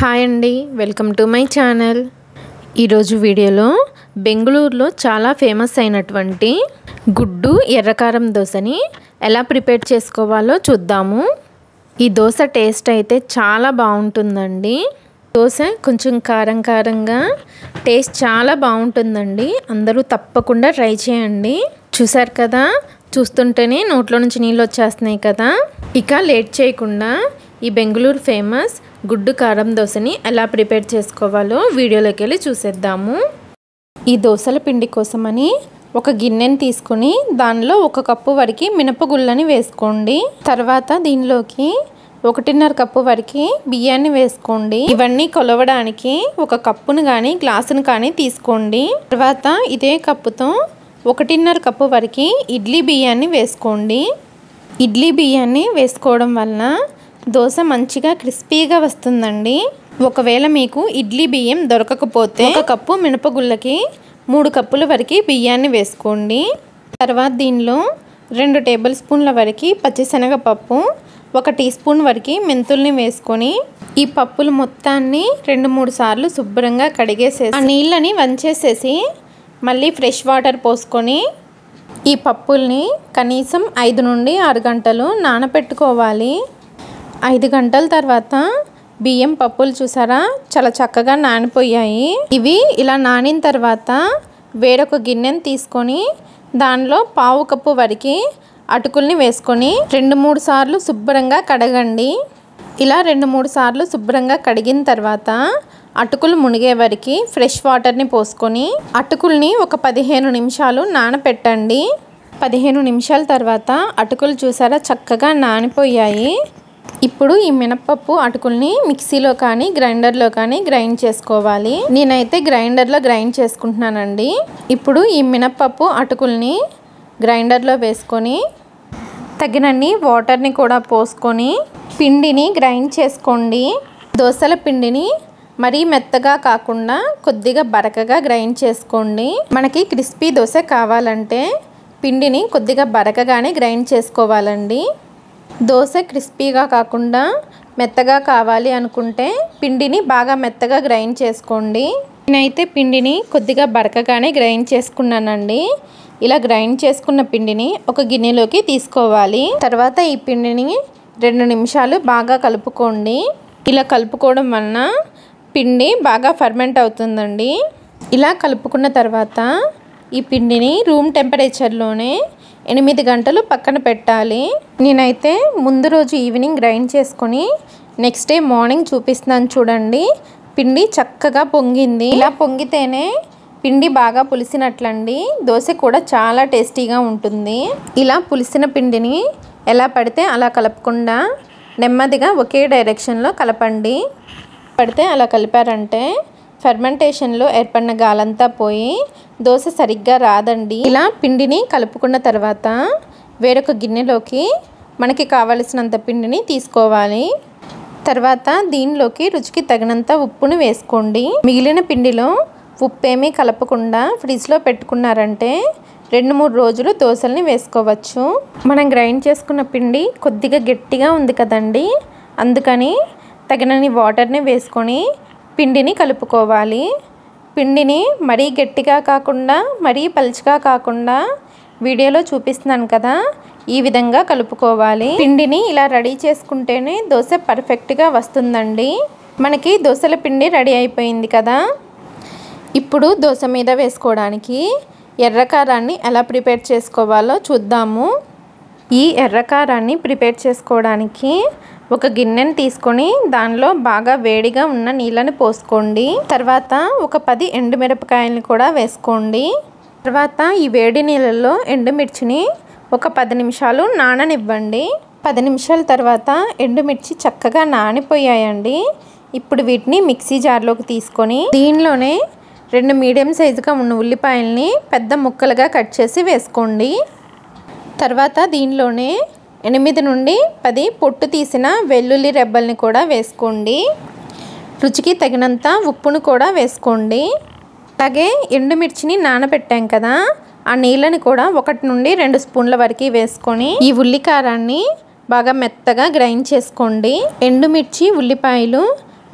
Hi అండి, welcome to my channel. ఈరోజు వీడియోలో బెంగళూరులో చాలా ఫేమస్ అయినటువంటి గుడ్డు ఎర్రకారం దోశని ఎలా ప్రిపేర్ చేసుకోవాలో చూద్దాము. ఈ దోశ టేస్ట్ అయితే చాలా బాగుంటుందండి. దోశ కొంచెం కారం కారంగా టేస్ట్ చాలా బాగుంటుందండి. అందరూ తప్పకుండా ట్రై చేయండి. చూసారు కదా, చూస్తుంటేనే నోట్లో నుంచి నీళ్ళు వచ్చేస్తున్నాయి కదా. ఇక లేట్ చేయకుండా ఈ బెంగళూరు ఫేమస్ గుడ్డు కారం దోశని ఎలా ప్రిపేర్ చేసుకోవాలో వీడియోలోకి వెళ్ళి చూసేద్దాము. ఈ దోశల పిండి కోసమని ఒక గిన్నెని తీసుకొని దానిలో 1 కప్పు వరకు మినపగుళ్ళని వేసుకోండి. తర్వాత దీనిలోకి 1.5 కప్పు వరకు బియ్యాన్ని వేసుకోండి. ఇవన్నీ కొలవడానికి 1 కప్పును కానీ గ్లాసును కానీ తీసుకోండి. తర్వాత ఇదే కప్పుతో 1.5 కప్పు వరకు ఇడ్లీ బియ్యాన్ని వేసుకోండి. ఇడ్లీ బియ్యాన్ని వేసుకోవడం వలన దోశ మంచిగా క్రిస్పీగా వస్తుందండి. ఒకవేళ మీకు ఇడ్లీ బియ్యం దొరకకపోతే 1 కప్పు మినపగుళ్ళకి 3 కప్పుల వరకు బియ్యాన్ని వేసుకోండి. తర్వాత దీనిలో 2 టేబుల్ స్పూన్ల వరకు పచ్చిశనగపప్పు, 1 టీ స్పూన్ వరకు మెంతుల్ని వేసుకొని ఈ పప్పులు మొత్తాన్ని 2-3 సార్లు శుభ్రంగా కడిగేసేసి ఆ నీళ్ళని వంచేసేసి మళ్ళీ ఫ్రెష్ వాటర్ పోసుకొని ఈ పప్పుల్ని కనీసం 5 నుండి 6 గంటలు నానబెట్టుకోవాలి. 5 గంటల తర్వాత బియ్యం పప్పులు చూసారా చాలా చక్కగా నానిపోయాయి. ఇవి ఇలా నానిన తర్వాత వేరొక గిన్నెని తీసుకొని దానిలో 1/2 కప్పు వరకు అటుకుల్ని వేసుకొని 2-3 సార్లు శుభ్రంగా కడగండి. ఇలా 2-3 సార్లు శుభ్రంగా కడిగిన తర్వాత అటుకులు మునిగే వరకు ఫ్రెష్ వాటర్ని పోసుకొని అటుకుల్ని ఒక 15 నిమిషాలు నానపెట్టండి. 15 నిమిషాల తర్వాత అటుకులు చూసారా చక్కగా నానిపోయాయి. ఇప్పుడు ఈ మినపప్పు అటుకుల్ని మిక్సీలో కానీ గ్రైండర్లో కానీ గ్రైండ్ చేసుకోవాలి. నేనైతే గ్రైండర్లో గ్రైండ్ చేసుకుంటున్నానండి. ఇప్పుడు ఈ మినపప్పు అటుకుల్ని గ్రైండర్లో వేసుకొని తగినన్ని వాటర్ని కూడా పోసుకొని పిండిని గ్రైండ్ చేసుకోండి. దోశల పిండిని మరీ మెత్తగా కాకుండా కొద్దిగా బరకగా గ్రైండ్ చేసుకోండి. మనకి క్రిస్పీ దోశ కావాలంటే పిండిని కొద్దిగా బరకగానే గ్రైండ్ చేసుకోవాలండి. దోశ క్రిస్పీగా కాకుండా మెత్తగా కావాలి అనుకుంటే పిండిని బాగా మెత్తగా గ్రైండ్ చేసుకోండి. నేనైతే పిండిని కొద్దిగా బరకగానే గ్రైండ్ చేసుకున్నానండి. ఇలా గ్రైండ్ చేసుకున్న పిండిని ఒక గిన్నెలోకి తీసుకోవాలి. తర్వాత ఈ పిండిని 2 నిమిషాలు బాగా కలుపుకోండి. ఇలా కలుపుకోవడం వలన పిండి బాగా ఫర్మెంట్ అవుతుందండి. ఇలా కలుపుకున్న తర్వాత ఈ పిండిని రూమ్ టెంపరేచర్లోనే 8 గంటలు పక్కన పెట్టాలి. నేనైతే ముందు రోజు ఈవినింగ్ గ్రైండ్ చేసుకొని నెక్స్ట్ డే మార్నింగ్ చూపిస్తున్నాను చూడండి. పిండి చక్కగా పొంగింది. ఇలా పొంగితేనే పిండి బాగా పులిసినట్లండి. దోశ కూడా చాలా టేస్టీగా ఉంటుంది. ఇలా పులిసిన పిండిని ఎలా పడితే అలా కలపకుండా నెమ్మదిగా ఒకే డైరెక్షన్లో కలపండి. పడితే అలా కలిపారంటే ఫెర్మెంటేషన్లో ఏర్పడిన గాలంతా పోయి దోశ సరిగ్గా రాదండి. ఇలా పిండిని కలుపుకున్న తర్వాత వేరొక గిన్నెలోకి మనకి కావలసినంత పిండిని తీసుకోవాలి. తర్వాత దీనిలోకి రుచికి తగినంత ఉప్పును వేసుకోండి. మిగిలిన పిండిలో ఉప్పేమీ కలపకుండా ఫ్రిడ్జ్లో పెట్టుకున్నారంటే 2-3 రోజులు దోశల్ని వేసుకోవచ్చు. మనం గ్రైండ్ చేసుకున్న పిండి కొద్దిగా గట్టిగా ఉంది కదండి, అందుకని తగినన్ని వాటర్ని వేసుకొని పిండిని కలుపుకోవాలి. పిండిని మరీ గట్టిగా కాకుండా మరీ పలుచగా కాకుండా వీడియోలో చూపిస్తున్నాను కదా, ఈ విధంగా కలుపుకోవాలి. పిండిని ఇలా రెడీ చేసుకుంటేనే దోశ పర్ఫెక్ట్గా వస్తుందండి. మనకి దోశల పిండి రెడీ అయిపోయింది కదా. ఇప్పుడు దోశ మీద వేసుకోవడానికి ఎర్రకారాన్ని ఎలా ప్రిపేర్ చేసుకోవాలో చూద్దాము. ఈ ఎర్రకారాన్ని ప్రిపేర్ చేసుకోవడానికి ఒక గిన్నెని తీసుకొని దానిలో బాగా వేడిగా ఉన్న నీళ్ళని పోసుకోండి. తర్వాత ఒక 10 ఎండుమిరపకాయలని కూడా వేసుకోండి. తర్వాత ఈ వేడి నీళ్ళల్లో ఎండుమిర్చిని ఒక 10 నిమిషాలు నాననివ్వండి. 10 నిమిషాల తర్వాత ఎండుమిర్చి చక్కగా నానిపోయాయండి. ఇప్పుడు వీటిని మిక్సీ జార్లోకి తీసుకొని దీనిలోనే 2 మీడియం సైజుగా ఉన్న ఉల్లిపాయల్ని పెద్ద ముక్కలుగా కట్ చేసి వేసుకోండి. తర్వాత దీనిలోనే 8 నుండి 10 పొట్టు తీసిన వెల్లుల్లి రెబ్బల్ని కూడా వేసుకోండి. రుచికి తగినంత ఉప్పును కూడా వేసుకోండి. అలాగే ఎండుమిర్చిని నానబెట్టాం కదా, ఆ నీళ్ళని కూడా 1 నుండి 2 స్పూన్ల వరకు వేసుకొని ఈ ఉల్లికారాన్ని బాగా మెత్తగా గ్రైండ్ చేసుకోండి. ఎండుమిర్చి ఉల్లిపాయలు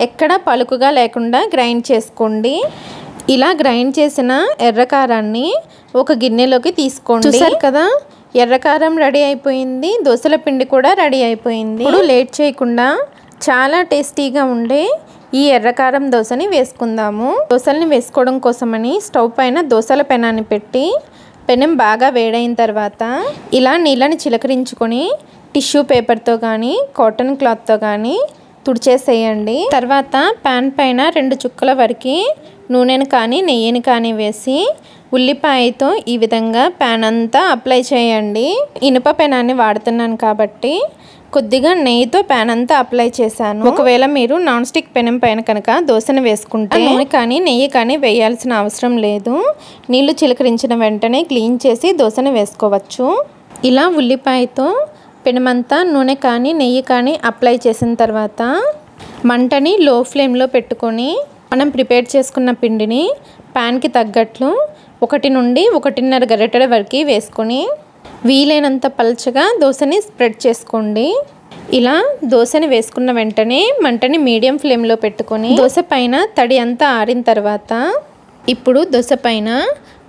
ఎక్కడ పలుకుగా లేకుండా గ్రైండ్ చేసుకోండి. ఇలా గ్రైండ్ చేసిన ఎర్రకారాన్ని ఒక గిన్నెలోకి తీసుకోండి. చూసారు కదా, ఎర్రకారం రెడీ అయిపోయింది, దోసల పిండి కూడా రెడీ అయిపోయింది. ఇప్పుడు లేట్ చేయకుండా చాలా టేస్టీగా ఉండే ఈ ఎర్రకారం దోశని వేసుకుందాము. దోశల్ని వేసుకోవడం కోసమని స్టవ్ పైన దోశల పెనాన్ని పెట్టి పెనం బాగా వేడైన తర్వాత ఇలా నీళ్ళని చిలకరించుకొని టిష్యూ పేపర్తో కానీ కాటన్ క్లాత్తో కానీ తుడిచేసేయండి. తర్వాత ప్యాన్ పైన 2 చుక్కల వరకు నూనెను కానీ నెయ్యిని కానీ వేసి ఉల్లిపాయతో ఈ విధంగా ప్యాన్ అంతా అప్లై చేయండి. ఇనుప పెనాన్ని వాడుతున్నాను కాబట్టి కొద్దిగా నెయ్యితో ప్యాన్ అంతా అప్లై చేశాను. ఒకవేళ మీరు నాన్ స్టిక్ పెనం పైన కనుక దోశను వేసుకుంటే నూనె కానీ నెయ్యి కానీ వేయాల్సిన అవసరం లేదు. నీళ్లు చిలకరించిన వెంటనే క్లీన్ చేసి దోశను వేసుకోవచ్చు. ఇలా ఉల్లిపాయతో పెనమంతా నూనె కానీ నెయ్యి కానీ అప్లై చేసిన తర్వాత మంటని లో ఫ్లేమ్లో పెట్టుకొని మనం ప్రిపేర్ చేసుకున్న పిండిని ప్యాన్కి తగ్గట్లు 1 నుండి 1.5 గరిటెల వరకు వేసుకొని వీలైనంత పల్చగా దోశని స్ప్రెడ్ చేసుకోండి. ఇలా దోశని వేసుకున్న వెంటనే మంటని మీడియం ఫ్లేమ్లో పెట్టుకొని దోశ పైన తడి అంతా ఆరిన తర్వాత ఇప్పుడు దోశ పైన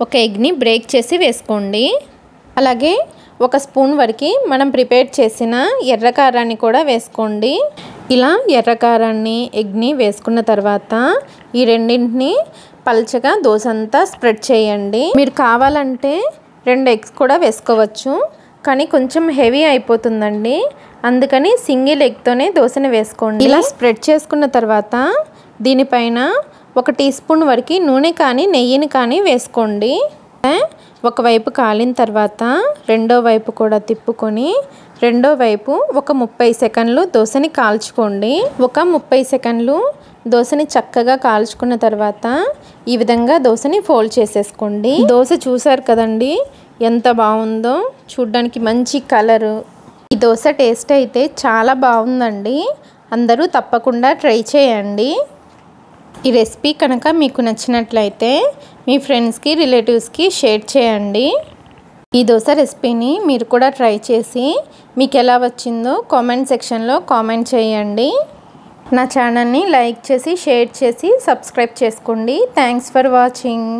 ఒక ఎగ్ని బ్రేక్ చేసి వేసుకోండి. అలాగే 1 స్పూన్ వరకు మనం ప్రిపేర్ చేసిన ఎర్రకారాన్ని కూడా వేసుకోండి. ఇలా ఎర్రకారాన్ని ఎగ్ని వేసుకున్న తర్వాత ఈ రెండింటిని పల్చగా దోశ అంతా స్ప్రెడ్ చేయండి. మీరు కావాలంటే 2 ఎగ్స్ కూడా వేసుకోవచ్చు, కానీ కొంచెం హెవీ అయిపోతుందండి. అందుకని సింగిల్ ఎగ్తోనే దోశని వేసుకోండి. ఇలా స్ప్రెడ్ చేసుకున్న తర్వాత దీనిపైన 1 టీ స్పూన్ వరకు నూనె కానీ నెయ్యిని కానీ వేసుకోండి. ఒకవైపు కాలిన తర్వాత రెండో వైపు కూడా తిప్పుకొని రెండో వైపు ఒక 30 సెకండ్లు దోశని కాల్చుకోండి. ఒక 30 సెకండ్లు దోశని చక్కగా కాల్చుకున్న తర్వాత ఈ విధంగా దోశని ఫోల్డ్ చేసేసుకోండి. దోశ చూసారు కదండి ఎంత బాగుందో, చూడ్డానికి మంచి కలరు. ఈ దోశ టేస్ట్ అయితే చాలా బాగుందండి. అందరూ తప్పకుండా ట్రై చేయండి. ఈ రెసిపీ కనుక మీకు నచ్చినట్లయితే మీ ఫ్రెండ్స్కి రిలేటివ్స్కి షేర్ చేయండి. ఈ దోశ రెసిపీని మీరు కూడా ట్రై చేసి మీకు ఎలా వచ్చిందో కామెంట్ సెక్షన్లో కామెంట్ చేయండి. నా ఛానల్ని లైక్ చేసి షేర్ చేసి సబ్స్క్రైబ్ చేసుకోండి. Thanks for watching.